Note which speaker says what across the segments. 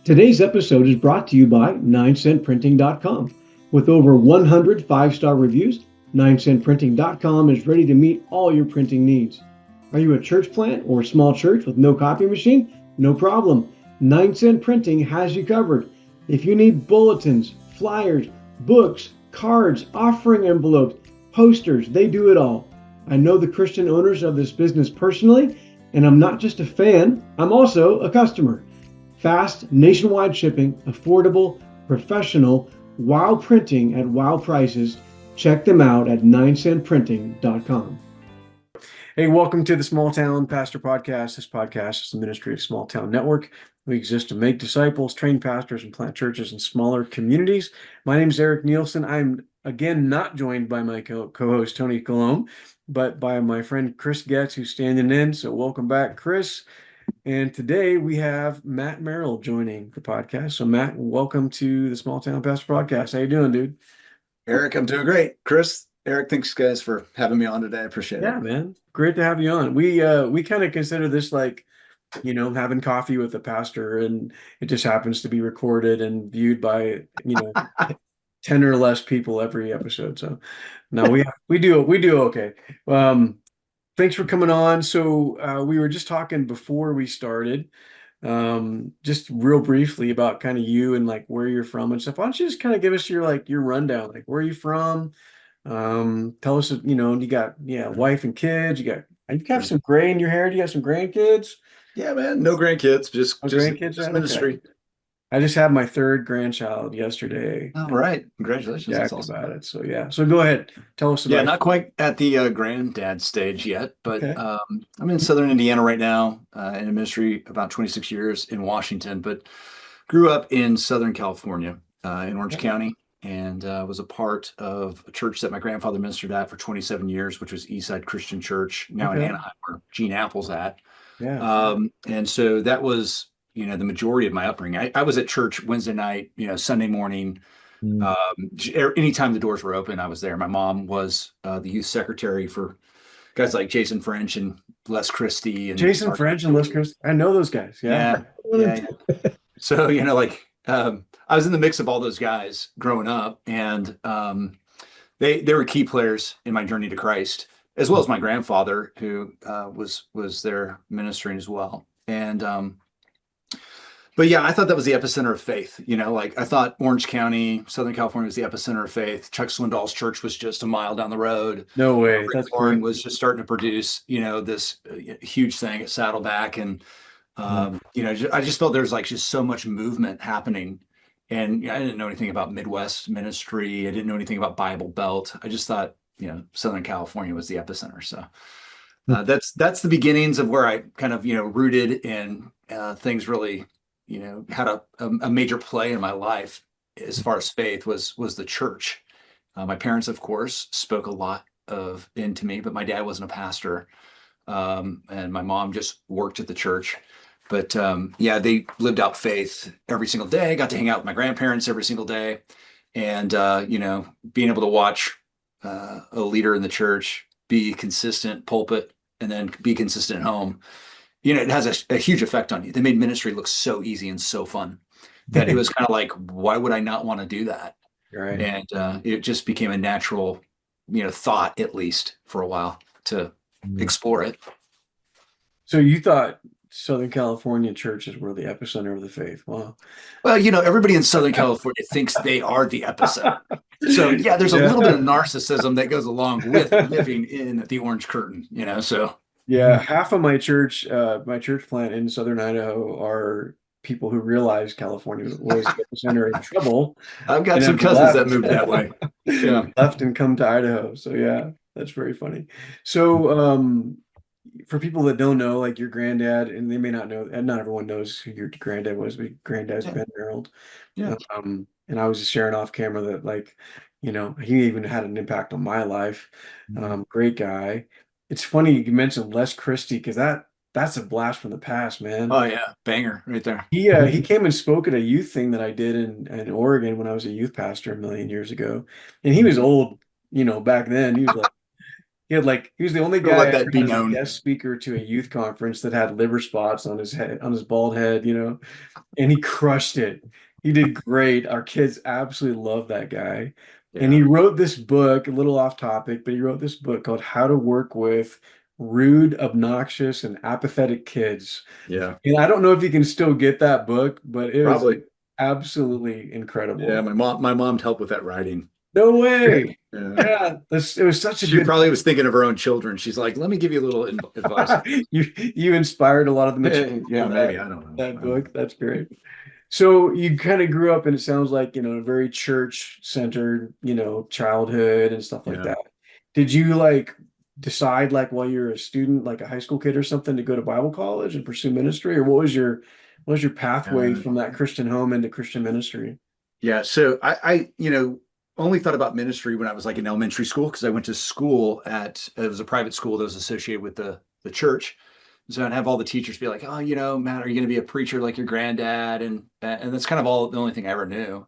Speaker 1: Today's episode is brought to you by 9centprinting.com. With over 100 five-star reviews, 9centprinting.com is ready to meet all your printing needs. Are you a church plant or small church with no copy machine? No problem. 9cent Printing has you covered. If you need bulletins, flyers, books, cards, offering envelopes, posters, they do it all. I know the Christian owners of this business personally, and I'm not just a fan, I'm also a customer. Fast, nationwide shipping, affordable, professional, wow printing at wow prices. Check them out at 9centprinting.com.
Speaker 2: Hey, welcome to the Small Town Pastor Podcast. This podcast is the ministry of Small Town Network. We exist to make disciples, train pastors, and plant churches in smaller communities. My name is Eric Nielsen. I'm, again, not joined by my co-host, Tony Colomb, but by my friend Chris Getz, who's standing in. So welcome back, Chris. And today we have Matt Merald joining the podcast. So Matt, welcome to the Small Town Pastor Podcast. How you doing, dude?
Speaker 3: Eric, I'm doing great. Chris, Eric, thanks guys for having me on today. I appreciate it.
Speaker 2: Yeah, man. Great to have you on. We kind of consider this like, having coffee with a pastor, and it just happens to be recorded and viewed by, 10 or less people every episode. So no, we do okay. Thanks for coming on. So we were just talking before we started, just real briefly about kind of you and like where you're from and stuff. Why don't you just kind of give us your rundown, like where are you from? Tell us, you got wife and kids. You have some gray in your hair. Do you have some grandkids?
Speaker 3: Yeah, man. No grandkids, just ministry.
Speaker 2: Okay. I just had my third grandchild yesterday.
Speaker 3: All right. Congratulations.
Speaker 2: That's awesome. About it. So yeah. So go ahead. Tell us about it.
Speaker 3: Yeah, not quite at the granddad stage yet, but
Speaker 2: Okay.
Speaker 3: I'm in Southern Indiana right now, in a ministry about 26 years in Washington, but grew up in Southern California, in Orange County, and was a part of a church that my grandfather ministered at for 27 years, which was Eastside Christian Church, now in Anaheim, where Gene Apple's at.
Speaker 2: Yeah.
Speaker 3: And so that was, the majority of my upbringing. I was at church Wednesday night, Sunday morning. Anytime the doors were open, I was there. My mom was the youth secretary for guys like Jason French and Les Christie. And
Speaker 2: Jason French and Les Christie. I know those guys.
Speaker 3: Yeah. So, I was in the mix of all those guys growing up, and they were key players in my journey to Christ, as well as my grandfather, who was there ministering as well. And but yeah, I thought that was the epicenter of faith. I thought Orange County, Southern California was the epicenter of faith. Chuck Swindoll's church was just a mile down the road.
Speaker 2: No way.
Speaker 3: Rick Warren was just starting to produce, this huge thing at Saddleback. And, I just felt there's like just so much movement happening. And I didn't know anything about Midwest ministry. I didn't know anything about Bible Belt. I just thought, Southern California was the epicenter. So that's the beginnings of where I kind of, rooted, and things really, had a major play in my life as far as faith was the church. My parents, of course, spoke a lot into me, but my dad wasn't a pastor. And my mom just worked at the church. But they lived out faith every single day. Got to hang out with my grandparents every single day. And, being able to watch a leader in the church be consistent pulpit and then be consistent at home, it has a huge effect on you. They made ministry look so easy and so fun that it was kind of like, why would I not want to do that?
Speaker 2: Right.
Speaker 3: And it just became a natural, thought, at least for a while, to explore it.
Speaker 2: So you thought Southern California churches were the epicenter of the faith. Wow.
Speaker 3: Well, everybody in Southern California thinks they are the epicenter. So yeah, there's a little bit of narcissism that goes along with living in the Orange Curtain, so.
Speaker 2: Yeah, half of my church plant in Southern Idaho are people who realized California was the epicenter of trouble.
Speaker 3: I've got some cousins that moved that way.
Speaker 2: Yeah, left and come to Idaho. So yeah, that's very funny. So for people that don't know, like your granddad, and they may not know, and not everyone knows who your granddad was, but granddad's Ben Merald.
Speaker 3: Yeah.
Speaker 2: And I was just sharing off camera that he even had an impact on my life. Great guy. It's funny you mentioned Les Christie, because that's a blast from the past, man.
Speaker 3: Oh yeah, banger right there.
Speaker 2: He came and spoke at a youth thing that I did in Oregon when I was a youth pastor a million years ago, and he was old, back then. He was like He was the only
Speaker 3: We'll
Speaker 2: guy
Speaker 3: let
Speaker 2: I
Speaker 3: that
Speaker 2: ever
Speaker 3: be
Speaker 2: had as a
Speaker 3: known.
Speaker 2: guest speaker to a youth conference that had liver spots on his head, on his bald head, and he crushed it. He did great. Our kids absolutely love that guy. And he
Speaker 3: Yeah.
Speaker 2: wrote this book, a little off topic, but he wrote this book called How to Work with Rude, Obnoxious, and Apathetic Kids.
Speaker 3: Yeah.
Speaker 2: And I don't know if you can still get that book, but it was
Speaker 3: Probably.
Speaker 2: absolutely
Speaker 3: Yeah.
Speaker 2: incredible.
Speaker 3: My mom helped with that writing.
Speaker 2: No way.
Speaker 3: Yeah.
Speaker 2: Yeah, it was such a
Speaker 3: She
Speaker 2: good
Speaker 3: probably was thinking of her own children. She's like, let me give you a little advice.
Speaker 2: you inspired a lot of the material
Speaker 3: Yeah,
Speaker 2: in
Speaker 3: maybe. I don't know.
Speaker 2: that book. That's great. So you kind of grew up, and it sounds like, a very church-centered, childhood and stuff like
Speaker 3: Yeah.
Speaker 2: that. Did you decide while you were a student, like a high school kid or something, to go to Bible college and pursue ministry, or what was your pathway from that Christian home into Christian ministry?
Speaker 3: Yeah. So I only thought about ministry when I was like in elementary school because I went to school it was a private school that was associated with the church. So I'd have all the teachers be like, oh, Matt, are you going to be a preacher like your granddad? And that's kind of the only thing I ever knew.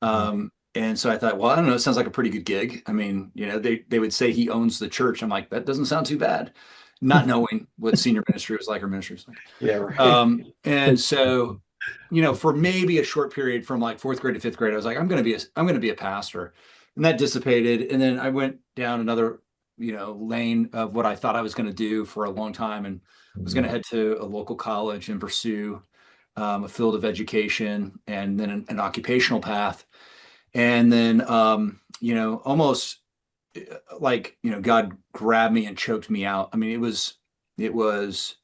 Speaker 3: And so I thought, well, I don't know, it sounds like a pretty good gig. I mean, they would say he owns the church. I'm like, that doesn't sound too bad. Not knowing what senior ministry was like or ministry was like.
Speaker 2: Yeah, right.
Speaker 3: And so, for maybe a short period from like fourth grade to fifth grade, I was like, I'm going to be a pastor. And that dissipated. And then I went down another, lane of what I thought I was going to do for a long time, and was going to head to a local college and pursue a field of education and then an occupational path. And then, almost God grabbed me and choked me out. I mean, it was,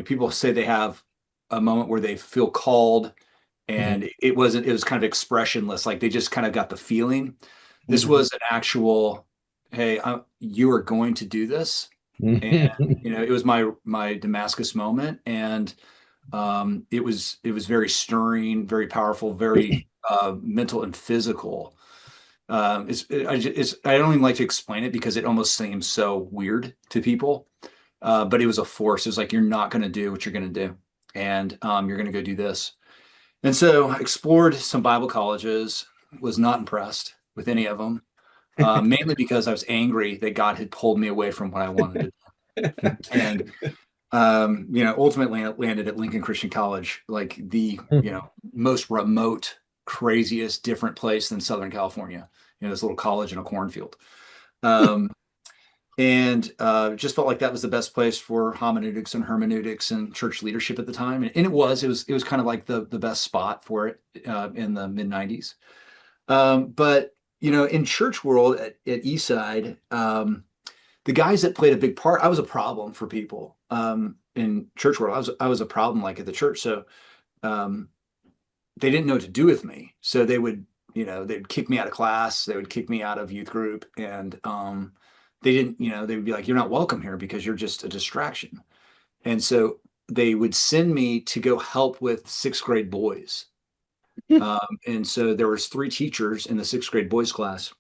Speaker 3: people say they have a moment where they feel called, and it was kind of expressionless. Like they just kind of got the feeling. This was an actual, hey, you are going to do this. And, it was my Damascus moment. And it was very stirring, very powerful, very mental and physical. I don't even like to explain it because it almost seems so weird to people. But it was a force. It was like, you're not going to do what you're going to do, and you're going to go do this. And so I explored some Bible colleges, was not impressed with any of them, mainly because I was angry that God had pulled me away from what I wanted to do. And ultimately I landed at Lincoln Christian College, like the most remote, craziest, different place than Southern California. This little college in a cornfield. And just felt like that was the best place for homineutics and hermeneutics and church leadership at the time. And it was kind of like the best spot for it in the mid 90s. But in church world at Eastside, the guys that played a big part, I was a problem for people in church world. I was a problem like at the church. So they didn't know what to do with me. So they would, they'd kick me out of class. They would kick me out of youth group. And they didn't, they would be like, you're not welcome here because you're just a distraction. And so they would send me to go help with sixth grade boys. And so there was 3 teachers in the sixth grade boys class,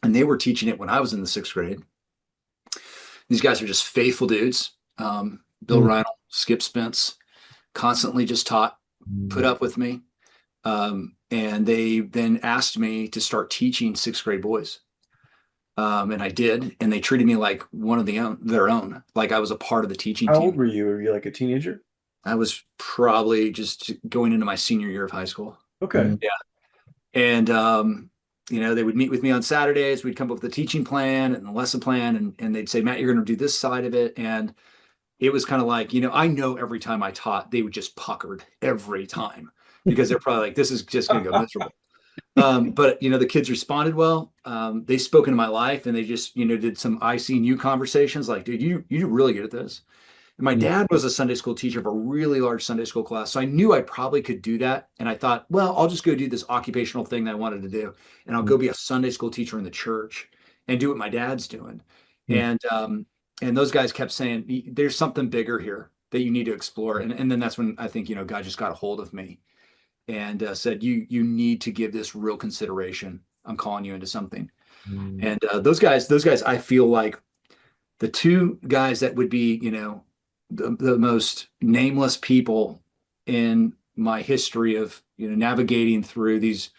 Speaker 3: and they were teaching it when I was in the sixth grade. These guys are just faithful dudes. Bill Reinl, Skip Spence, constantly just taught, put up with me. And they then asked me to start teaching sixth grade boys. And I did, and they treated me like one of their own, like I was a part of the teaching
Speaker 2: How
Speaker 3: team.
Speaker 2: old were you? Were you like a teenager?
Speaker 3: I was probably just going into my senior year of high school.
Speaker 2: Okay.
Speaker 3: Yeah. And, they would meet with me on Saturdays. We'd come up with a teaching plan and a lesson plan, and they'd say, Matt, you're going to do this side of it. And it was kind of like, I know every time I taught, they would just puckered every time because they're probably like, this is just going to go miserable. But the kids responded well. They spoke into my life, and they just, did some I seen you conversations like, dude, you're really good at this. And my dad was a Sunday school teacher of a really large Sunday school class. So I knew I probably could do that. And I thought, well, I'll just go do this occupational thing that I wanted to do. And I'll go be a Sunday school teacher in the church and do what my dad's doing. And those guys kept saying, there's something bigger here that you need to explore. And then that's when I think, God just got a hold of me and said, you need to give this real consideration. I'm calling you into something. And those guys, I feel like the 2 guys that would be, the most nameless people in my history of, navigating through these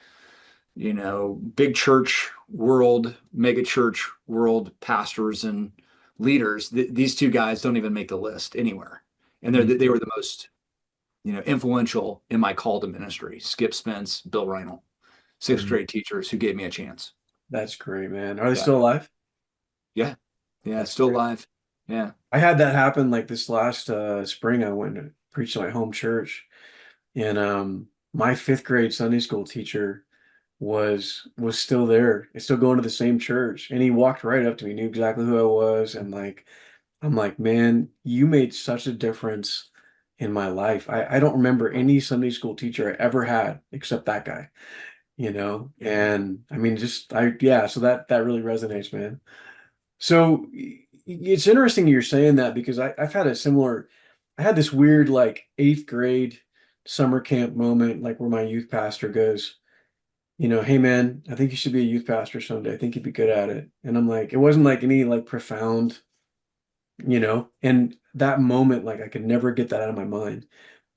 Speaker 3: big church world, mega church world pastors and leaders, these two guys don't even make the list anywhere. And they were the most, influential in my call to ministry. Skip Spence, Bill Reinl, sixth grade teachers who gave me a chance.
Speaker 2: That's great, man. Are they
Speaker 3: Yeah.
Speaker 2: still alive?
Speaker 3: Yeah. Yeah.
Speaker 2: That's
Speaker 3: Still
Speaker 2: great.
Speaker 3: alive. Yeah.
Speaker 2: I had that happen like this last spring. I went to preach to my home church, and my fifth grade Sunday school teacher was still there. He's still going to the same church, and he walked right up to me, knew exactly who I was, and like I'm like, man, you made such a difference in my life. I don't remember any Sunday school teacher I ever had except that guy, and I mean, yeah, so that really resonates, man. So it's interesting you're saying that because I've had I had this weird like eighth grade summer camp moment, like where my youth pastor goes, hey man, I think you should be a youth pastor someday. I think you'd be good at it. And I'm like, it wasn't like any like profound, and that moment, like I could never get that out of my mind,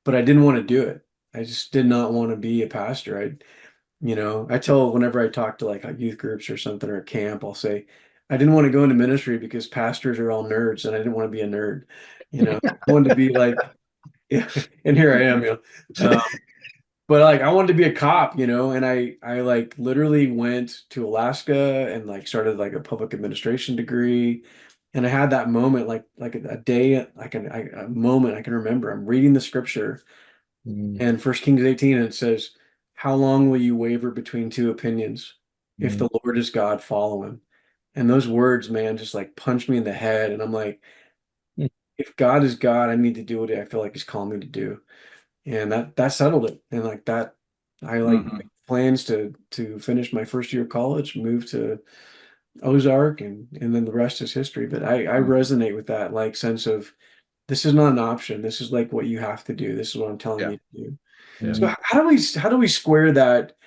Speaker 2: but I didn't want to do it. I just did not want to be a pastor. I tell whenever I talk to like youth groups or something or a camp, I'll say, I didn't want to go into ministry because pastors are all nerds and I didn't want to be a nerd. I wanted to be like, yeah, and here I am, but like I wanted to be a cop, and I like literally went to Alaska and like started like a public administration degree. And I had that moment, like a day, a moment I can remember. I'm reading the scripture and First Kings 18, and it says, "How long will you waver between two opinions? If the Lord is God, follow him." And those words, man, just like punched me in the head. And I'm like, if God is God, I need to do what I feel like He's calling me to do. And that settled it. And like that, I like
Speaker 3: Mhm.
Speaker 2: plans to finish my first year of college, move to Ozark, and then the rest is history. But I resonate with that like sense of this is not an option. This is like what you have to do. This is what I'm telling
Speaker 3: Yeah.
Speaker 2: you to do.
Speaker 3: Yeah.
Speaker 2: So how do we square that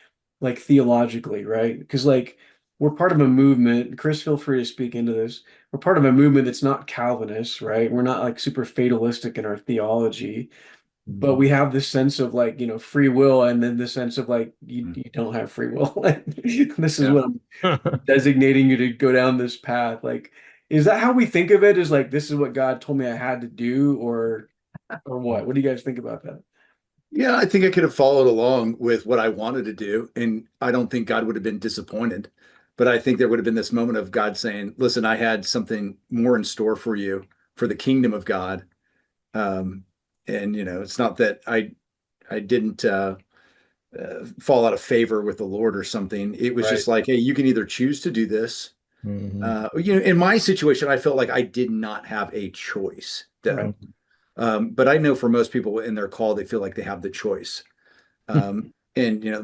Speaker 2: like theologically, right? Because like we're part of a movement. Chris, feel free to speak into this. We're part of a movement that's not Calvinist, right? We're not like super fatalistic in our theology, but we have this sense of like, free will, and then the sense of like you don't have free will. This is
Speaker 3: Yeah.
Speaker 2: what I'm designating you to go down this path. Like, is that how we think of it? Is like this is what God told me I had to do, or what? What do you guys think about that?
Speaker 3: Yeah, I think I could have followed along with what I wanted to do, and I don't think God would have been disappointed. But I think there would have been this moment of God saying, "Listen, I had something more in store for you for the kingdom of God." Um, and it's not that I didn't fall out of favor with the Lord or something. It was
Speaker 2: Right.
Speaker 3: just like, hey, you can either choose to do this. In my situation, I felt like I did not have a choice,
Speaker 2: Right.
Speaker 3: though. But I know for most people in their call, they feel like they have the choice. And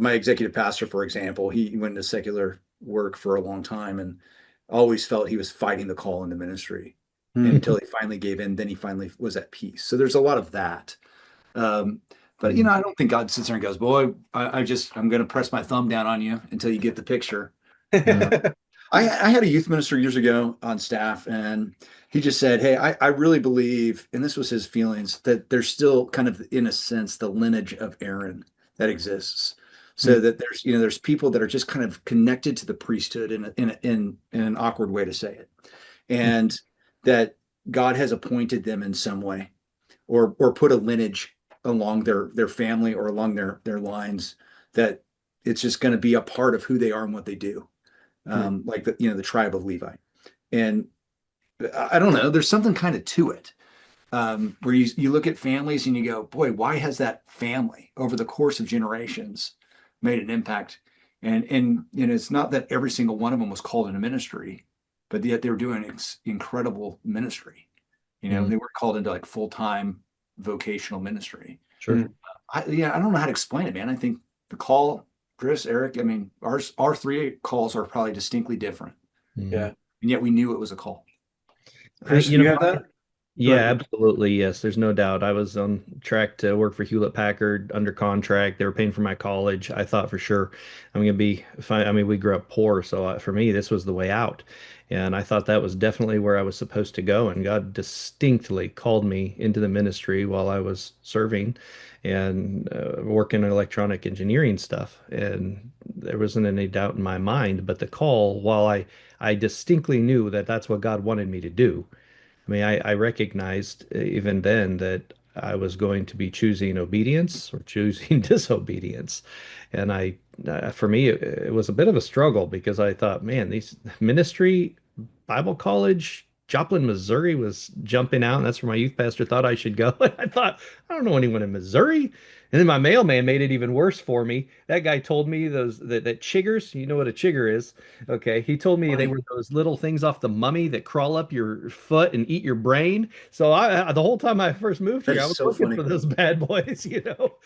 Speaker 3: my executive pastor, for example, he went into secular work for a long time and always felt he was fighting the call into ministry. And until he finally gave in, then he finally was at peace. So there's a lot of that. But I don't think God sits there and goes, "Boy, I'm going to press my thumb down on you until you get the picture." I had a youth minister years ago on staff, and he just said, "Hey, I really believe," and this was his feelings, that there's still kind of, in a sense, the lineage of Aaron that exists. So that there's people that are just kind of connected to the priesthood in an awkward way to say it, and that God has appointed them in some way, or put a lineage along their family or along their lines, that it's just going to be a part of who they are and what they do, like the tribe of Levi. And I don't know, there's something kind of to it, where you look at families and you go, boy, why has that family over the course of generations made an impact? And it's not that every single one of them was called into ministry, but yet they were doing incredible ministry. They were called into like full-time vocational ministry.
Speaker 2: Sure.
Speaker 3: I don't know how to explain it, man. I think the call, Chris, Eric, I mean, our three calls are probably distinctly different.
Speaker 2: Yeah.
Speaker 3: And yet we knew it was a call.
Speaker 2: Chris,
Speaker 4: You
Speaker 2: do
Speaker 4: know,
Speaker 2: you have that? Go
Speaker 4: yeah,
Speaker 2: ahead.
Speaker 4: absolutely. Yes, there's no doubt. I was on track to work for Hewlett Packard under contract. They were paying for my college. I thought for sure I'm going to be fine. I mean, we grew up poor, so for me, this was the way out. And I thought that was definitely where I was supposed to go. And God distinctly called me into the ministry while I was serving and working in electronic engineering stuff. And there wasn't any doubt in my mind. But the call, while I distinctly knew that that's what God wanted me to do. I mean, I recognized even then that I was going to be choosing obedience or choosing disobedience. And for me, it was a bit of a struggle because I thought, man, these ministry, Bible college, Joplin, Missouri was jumping out, and that's where my youth pastor thought I should go. And I thought, I don't know anyone in Missouri. And then my mailman made it even worse for me. That guy told me that chiggers, you know what a chigger is. Okay. He told me they
Speaker 3: Funny.
Speaker 4: were those little things off the mummy that crawl up your foot and eat your brain. So the whole time I first moved
Speaker 3: That
Speaker 4: here, I
Speaker 3: is
Speaker 4: was
Speaker 3: so
Speaker 4: looking
Speaker 3: funny.
Speaker 4: for those bad boys, you know.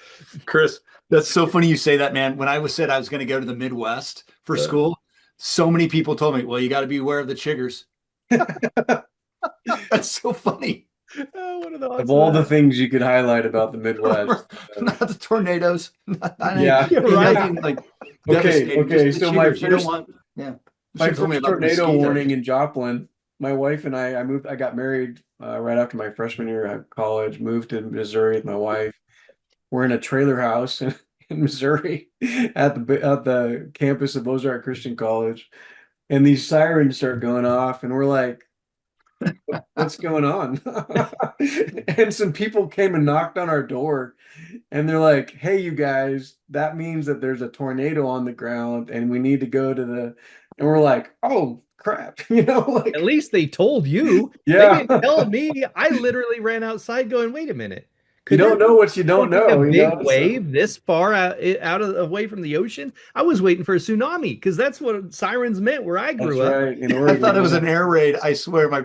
Speaker 3: Chris, that's so funny you say that, man. When I said I was going to go to the Midwest for
Speaker 4: Uh,
Speaker 3: school, so many people told me, well, you got to be aware of the chiggers. That's so funny.
Speaker 4: what are the
Speaker 2: Of
Speaker 4: odds
Speaker 2: all
Speaker 4: of
Speaker 2: the
Speaker 4: that?
Speaker 2: things you could highlight about the Midwest.
Speaker 3: Not the tornadoes.
Speaker 2: Yeah.
Speaker 4: You're right.
Speaker 3: Nothing like
Speaker 2: Okay.
Speaker 3: devastating.
Speaker 2: Okay.
Speaker 3: Just the
Speaker 2: So my
Speaker 3: chiggers. You don't
Speaker 2: first
Speaker 3: want, yeah.
Speaker 2: my
Speaker 3: She told me
Speaker 2: first
Speaker 3: about the
Speaker 2: tornado
Speaker 3: mosquitoes.
Speaker 2: warning in Joplin, my wife and I got married right after my freshman year at college, moved to Missouri with my wife. We're in a trailer house in Missouri at the campus of Ozark Christian College, and these sirens start going off, and we're like, what's going on? And some people came and knocked on our door, and they're like, hey, you guys, that means that there's a tornado on the ground and we need to go to and we're like, oh crap,
Speaker 4: At
Speaker 2: like,
Speaker 4: least they told you. They
Speaker 2: yeah.
Speaker 4: didn't tell me. I literally ran outside going, wait a minute.
Speaker 2: You
Speaker 4: Could there
Speaker 2: don't know what you don't
Speaker 4: be a
Speaker 2: know,
Speaker 4: big
Speaker 2: so
Speaker 4: wave this far out of away from the ocean? I was waiting for a tsunami because that's what sirens meant where I
Speaker 2: that's
Speaker 4: grew up.
Speaker 2: right, in
Speaker 3: I thought it was
Speaker 2: Oregon.
Speaker 3: an air raid. I swear, my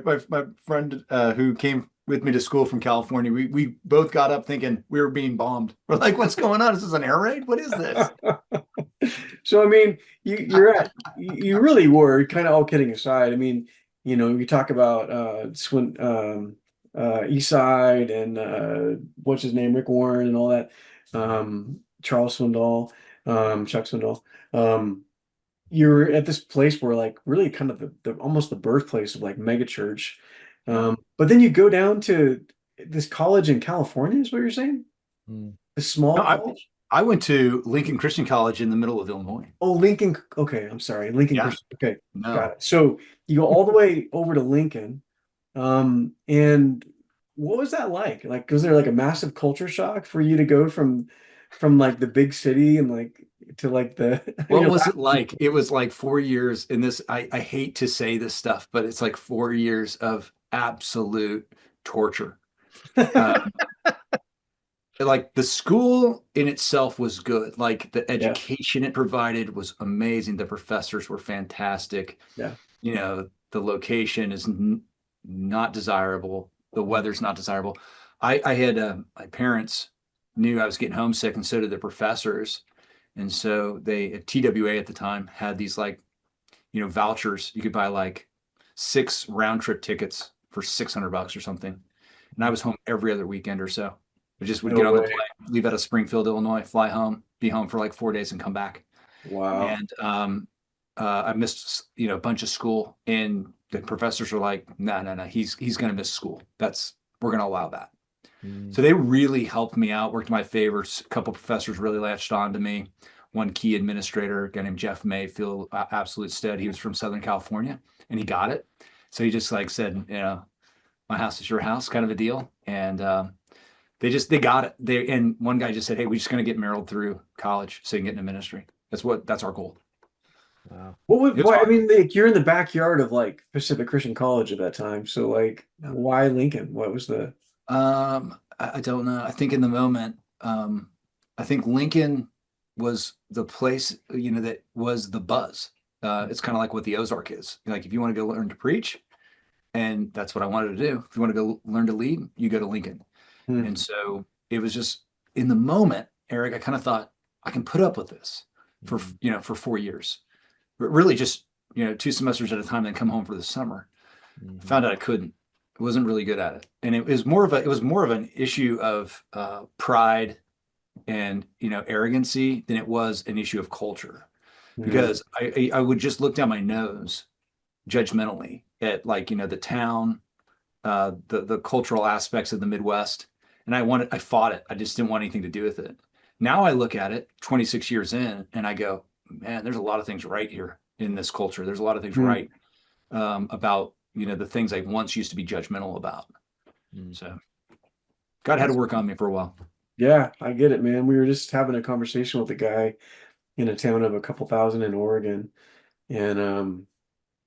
Speaker 3: friend who came with me to school from California, we both got up thinking we were being bombed. We're like, what's going on? Is this an air raid? What is this?
Speaker 2: So I mean, you really were kind of, all kidding aside. I mean, you talk about East Side and what's his name, Rick Warren and all that, Charles Swindoll, Chuck Swindoll. You're at this place where, like, really kind of the almost the birthplace of like mega church. But then you go down to this college in California, is what you're saying?
Speaker 4: Mm.
Speaker 2: A small
Speaker 3: No,
Speaker 2: college?
Speaker 3: I went to Lincoln Christian College in the middle of Illinois.
Speaker 2: Oh, Lincoln. Okay, I'm sorry. Lincoln
Speaker 3: Yeah,
Speaker 2: Christian. Okay, got
Speaker 3: no.
Speaker 2: it. So you go all the way over to Lincoln. And what was that like? Like, was there like a massive culture shock for you to go from like the big city and like to like the
Speaker 3: What
Speaker 2: you're
Speaker 3: was it like? It was like 4 years in this. I hate to say this stuff, but it's like 4 years of absolute torture. Like the school in itself was good. Like the
Speaker 2: yeah,
Speaker 3: education it provided was amazing. The professors were fantastic.
Speaker 2: yeah.
Speaker 3: The location is not desirable. The weather's not desirable. I had my parents knew I was getting homesick, and so did the professors. And so they at TWA at the time had these like, vouchers. You could buy like 6 round trip tickets for $600 or something. And I was home every other weekend or so. We just would
Speaker 2: No
Speaker 3: get on the
Speaker 2: way.
Speaker 3: plane, leave out of Springfield, Illinois, fly home, be home for like 4 days and come back.
Speaker 2: Wow.
Speaker 3: And I missed, a bunch of school, and the professors were like, no, he's going to miss school. We're going to allow that.
Speaker 4: Mm.
Speaker 3: So they really helped me out, worked in my favor. A couple professors really latched on to me. One key administrator, a guy named Jeff Mayfield, absolute stud. He was from Southern California, and he got it. So he just like said, my house is your house, kind of a deal. And they got it. And one guy just said, hey, we're just going to get Merold through college so you can get into ministry. That's our goal.
Speaker 4: Wow.
Speaker 2: I mean, like, you're in the backyard of like Pacific Christian College at that time. So like, why Lincoln? What was the
Speaker 3: I don't know. I think in the moment, I think Lincoln was the place, that was the buzz. It's kind of like what the Ozark is. Like if you want to go learn to preach, and that's what I wanted to do. If you want to go learn to lead, you go to Lincoln. And so it was just in the moment, Eric, I kind of thought I can put up with this for 4 years, but really just, 2 semesters at a time, then come home for the summer. I found out I couldn't. I wasn't really good at it. And it was more of an issue of pride and, arrogancy than it was an issue of culture, because I would just look down my nose judgmentally at like, the town, the cultural aspects of the Midwest. And I fought it. I just didn't want anything to do with it. Now I look at it 26 years in and I go, man, there's a lot of things right here in this culture. There's a lot of things
Speaker 2: Hmm.
Speaker 3: right about, the things I once used to be judgmental about. So God had to work on me for a while.
Speaker 2: Yeah, I get it, man. We were just having a conversation with a guy in a town of a couple thousand in Oregon, and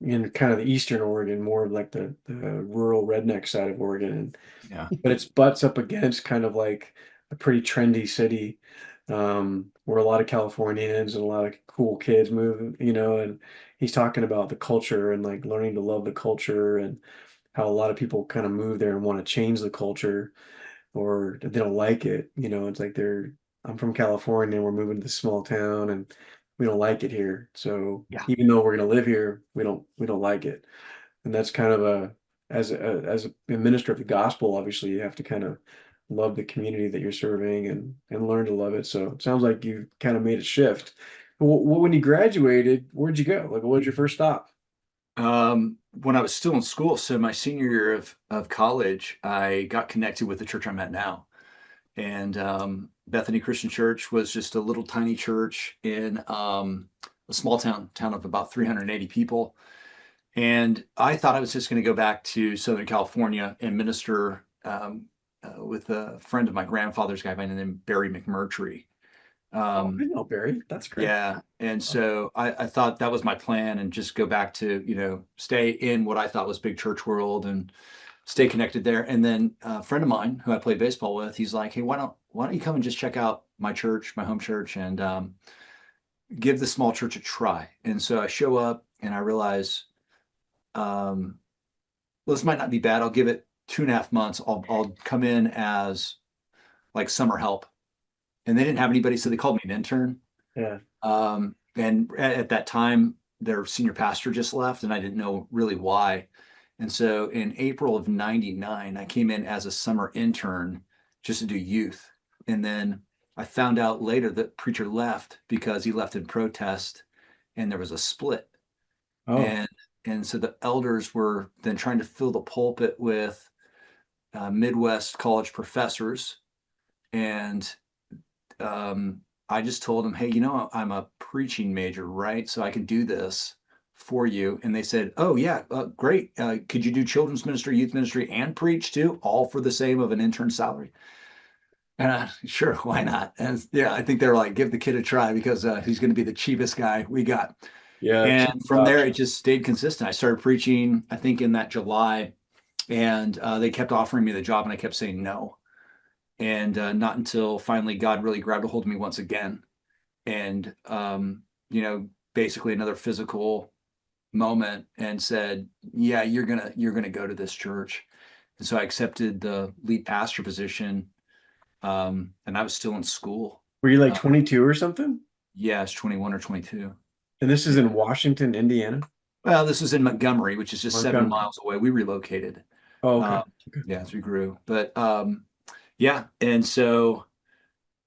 Speaker 2: in kind of the eastern Oregon, more of like the rural redneck side of Oregon, and
Speaker 3: Yeah.
Speaker 2: but it's butts up against kind of like a pretty trendy city, where a lot of Californians and a lot of cool kids move, and he's talking about the culture and like learning to love the culture and how a lot of people kind of move there and want to change the culture or they don't like it. It's like I'm from California, we're moving to this small town and we don't like it here. So
Speaker 3: Yeah.
Speaker 2: even though we're going to live here, we don't like it. And that's kind of as a minister of the gospel, obviously you have to kind of love the community that you're serving and learn to love it. So it sounds like you kind of made a shift. When you graduated, where'd you go? Like, what was your first stop?
Speaker 3: When I was still in school, so my senior year of college, I got connected with the church I'm at now. And Bethany Christian Church was just a little tiny church in a small town of about 380 people. And I thought I was just going to go back to Southern California and minister with a friend of my grandfather's, guy by the name of Barry McMurtry.
Speaker 2: I know Barry. That's great.
Speaker 3: Yeah. And so I thought that was my plan, and just go back to, stay in what I thought was big church world and stay connected there. And then a friend of mine who I played baseball with, he's like, hey, why don't you come and just check out my church, my home church, and give the small church a try. And so I show up and I realize, well, this might not be bad. I'll give it 2.5 months. I'll come in as like summer help. And they didn't have anybody, so they called me an intern.
Speaker 2: Yeah.
Speaker 3: And at that time, their senior pastor just left, and I didn't know really why. And so in April of '99, I came in as a summer intern just to do youth. And then I found out later that preacher left because he left in protest, and there was a split.
Speaker 2: Oh,
Speaker 3: And so the elders were then trying to fill the pulpit with Midwest college professors. And I just told them, hey, I'm a preaching major, right? So I can do this for you. And they said, oh, yeah, great. Could you do children's ministry, youth ministry, and preach too, all for the same of an intern salary? And sure, why not? And yeah, I think they're like, give the kid a try because he's going to be the cheapest guy we got.
Speaker 2: yeah.
Speaker 3: And from there, it just stayed consistent. I started preaching, I think, in that July, and they kept offering me the job, and I kept saying no. And not until finally God really grabbed a hold of me once again, and basically another physical moment, and said, "Yeah, you're gonna go to this church." And so I accepted the lead pastor position, and I was still in school.
Speaker 2: Were you like 22 or something?
Speaker 3: Yeah, I was 21 or 22.
Speaker 2: And this is in Washington, Indiana?
Speaker 3: Well, this was in Montgomery, which is just 7
Speaker 2: Montgomery.
Speaker 3: miles away. We relocated.
Speaker 2: Oh, okay.
Speaker 3: Yeah, as we grew. But yeah, and so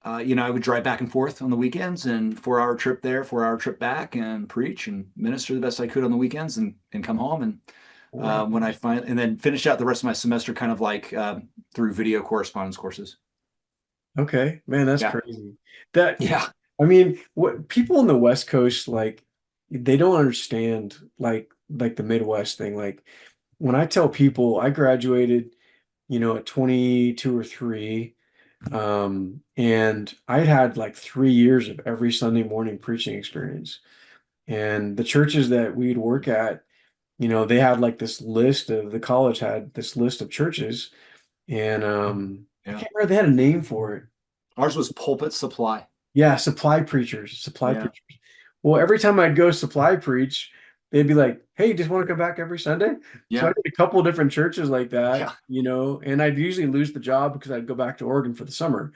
Speaker 3: I would drive back and forth on the weekends, and 4-hour trip there, 4-hour trip back, and preach and minister the best I could on the weekends, and come home. And
Speaker 2: Wow.
Speaker 3: when I finally, and then finish out the rest of my semester kind of like through video correspondence courses.
Speaker 2: Okay, man, that's
Speaker 3: Yeah.
Speaker 2: crazy.
Speaker 3: Yeah.
Speaker 2: I mean, what people in the West Coast, like, they don't understand like the Midwest thing. Like when I tell people I graduated, at 22 or 3, and I'd had like 3 years of every Sunday morning preaching experience. And the churches that we'd work at, they had like the college had this list of churches, and I
Speaker 3: Yeah.
Speaker 2: can't remember, they had a name for it.
Speaker 3: Ours was Pulpit Supply.
Speaker 2: Yeah, supply preachers.
Speaker 3: Yeah.
Speaker 2: Well, every time I'd go supply preach, they'd be like, "Hey, just want to come back every Sunday?" So
Speaker 3: Yeah.
Speaker 2: I did a couple of different churches like that,
Speaker 3: Yeah.
Speaker 2: and I'd usually lose the job because I'd go back to Oregon for the summer.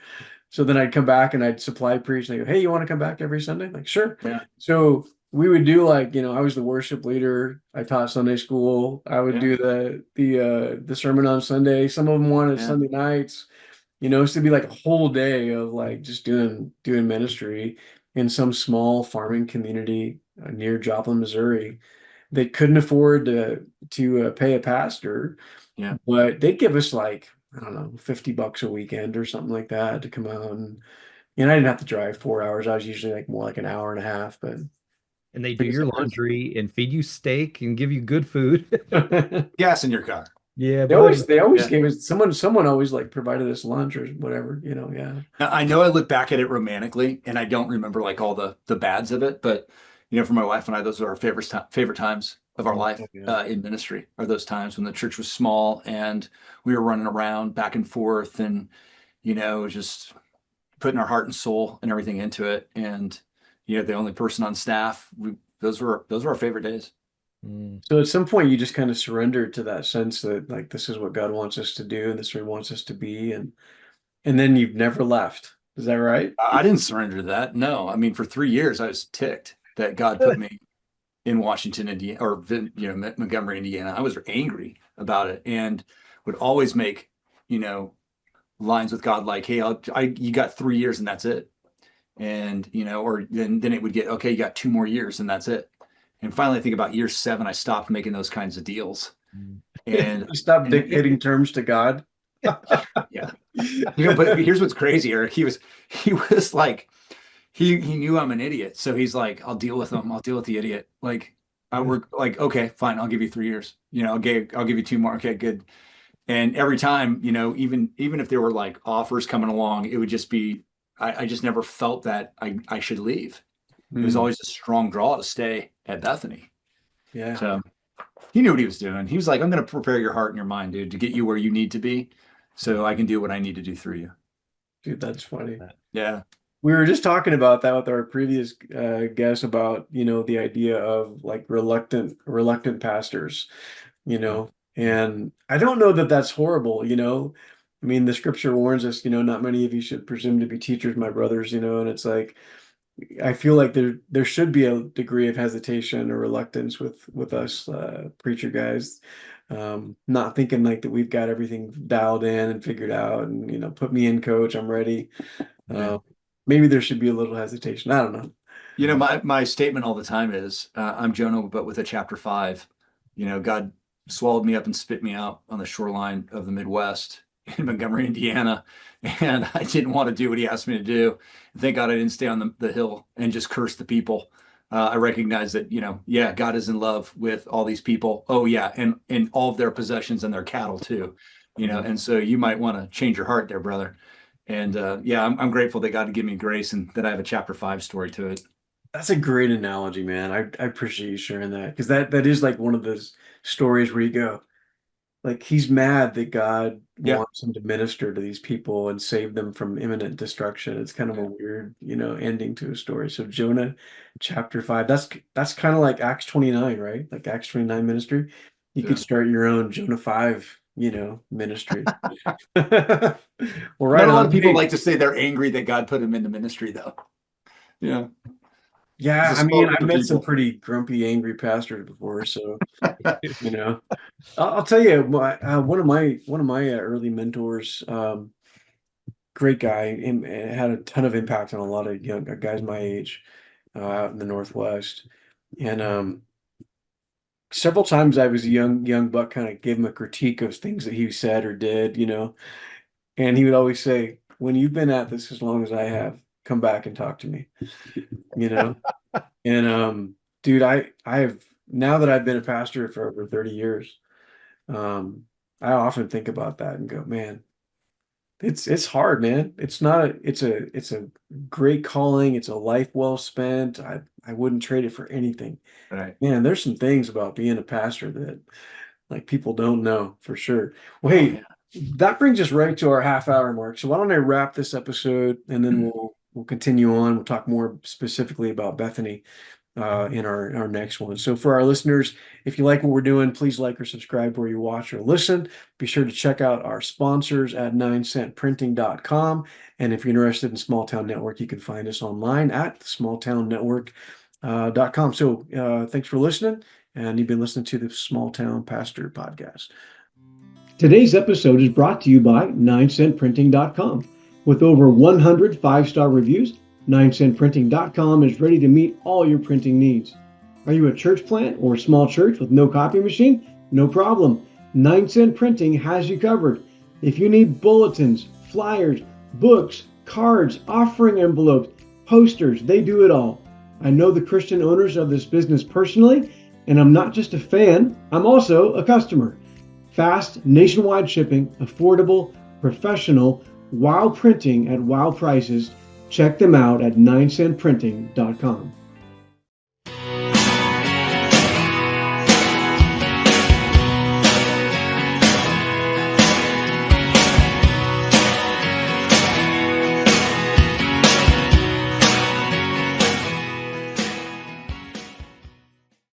Speaker 2: So then I'd come back and I'd supply preach, and they go, "Hey, you want to come back every Sunday?" I'm like, sure.
Speaker 3: Yeah.
Speaker 2: So we would do like, I was the worship leader. I taught Sunday school. I would do the sermon on Sunday. Some of them wanted Sunday nights. So it'd be like a whole day of like just doing ministry in some small farming community near Joplin, Missouri. They couldn't afford to pay a pastor,
Speaker 3: Yeah.
Speaker 2: but they'd give us like, I don't know, $50 a weekend or something like that to come out I didn't have to drive 4 hours. I was usually like more like an hour and a half, but
Speaker 4: And they do your laundry and feed you steak and give you good food.
Speaker 3: Gas in your car.
Speaker 4: Yeah,
Speaker 2: they always
Speaker 3: Yeah.
Speaker 2: gave us someone always like provided us lunch or whatever, yeah.
Speaker 3: Now, I know I look back at it romantically, and I don't remember like all the bads of it, but for my wife and I, those are our favorite times of our life
Speaker 2: Yeah.
Speaker 3: in ministry. Are those times when the church was small and we were running around back and forth, and just putting our heart and soul and everything into it. And the only person on staff, those were our favorite days.
Speaker 2: So at some point you just kind of surrendered to that sense that like this is what God wants us to do and this is where he wants us to be, and then you've never left. Is that right?
Speaker 3: I didn't surrender to that. No, I mean, for 3 years I was ticked that God put me in Washington, Indiana, or Montgomery, Indiana. I was angry about it, and would always make lines with God like, "Hey, you got 3 years and that's it," and or then it would get, "Okay, you got 2 more years and that's it." And finally, I think about year 7, I stopped making those kinds of deals, and
Speaker 2: You stopped dictating terms to God.
Speaker 3: yeah. But here's what's crazy, Eric. He was like, he knew I'm an idiot, so he's like, "I'll deal with him. I'll deal with the idiot." Like, we're like, "Okay, fine. I'll give you 3 years. I'll give you 2 more. Okay, good." And every time, even if there were like offers coming along, it would just be, I just never felt that I should leave. It was always a strong draw to stay at Bethany.
Speaker 2: Yeah.
Speaker 3: So he knew what he was doing. He was like, "I'm going to prepare your heart and your mind, dude, to get you where you need to be, so I can do what I need to do through you."
Speaker 2: Dude, that's funny.
Speaker 3: Yeah.
Speaker 2: We were just talking about that with our previous guest about, the idea of like reluctant pastors, and I don't know that that's horrible, I mean, the scripture warns us, not many of you should presume to be teachers, my brothers, and it's like, I feel like there should be a degree of hesitation or reluctance with us preacher guys, not thinking like that we've got everything dialed in and figured out, and put me in, coach, I'm ready. Maybe there should be a little hesitation. I don't know.
Speaker 3: My statement all the time is, I'm Jonah, but with a chapter 5. God swallowed me up and spit me out on the shoreline of the Midwest in Montgomery, Indiana, and I didn't want to do what he asked me to do. Thank God I didn't stay on the hill and just curse the people. I recognize that, God is in love with all these people. Oh yeah, and all of their possessions and their cattle too. And so you might want to change your heart there, brother. And I'm grateful that God would give me grace and that I have a chapter 5 story to it.
Speaker 2: That's a great analogy, man. I appreciate you sharing that, because that is like one of those stories where you go, like, he's mad that God wants him to minister to these people and save them from imminent destruction. It's kind of a weird, ending to a story. So Jonah chapter 5, that's kind of like Acts 29, right? Like Acts 29 ministry. You could start your own Jonah 5, ministry. Well, right.
Speaker 3: Not a lot of people like to say they're angry that God put them into ministry, though. Yeah.
Speaker 2: Yeah, I mean, I've met some pretty grumpy, angry pastors before, so I'll tell you, one of my early mentors, great guy, had a ton of impact on a lot of young guys my age out in the Northwest, and several times I was a young buck, kind of gave him a critique of things that he said or did, and he would always say, "When you've been at this as long as I have, come back and talk to me," And dude, I have, now that I've been a pastor for over 30 years, I often think about that and go, man, it's hard, man. It's a great calling. It's a life well spent. I wouldn't trade it for anything.
Speaker 3: Right.
Speaker 2: Man, there's some things about being a pastor that like people don't know for sure. Well, hey, that brings us right to our half-hour mark. So why don't I wrap this episode, and then we'll continue on. We'll talk more specifically about Bethany in our next one. So for our listeners, if you like what we're doing, please like or subscribe where you watch or listen. Be sure to check out our sponsors at 9centprinting.com. And if you're interested in Small Town Network, you can find us online at smalltownnetwork.com. So thanks for listening. And you've been listening to the Small Town Pastor Podcast.
Speaker 1: Today's episode is brought to you by 9centprinting.com. With over 100 5-star reviews, 9centprinting.com is ready to meet all your printing needs. Are you a church plant or small church with no copy machine? No problem. 9 Cent Printing has you covered. If you need bulletins, flyers, books, cards, offering envelopes, posters, they do it all. I know the Christian owners of this business personally, and I'm not just a fan, I'm also a customer. Fast, nationwide shipping, affordable, professional, wow printing at wow prices. Check them out at 9centprinting.com.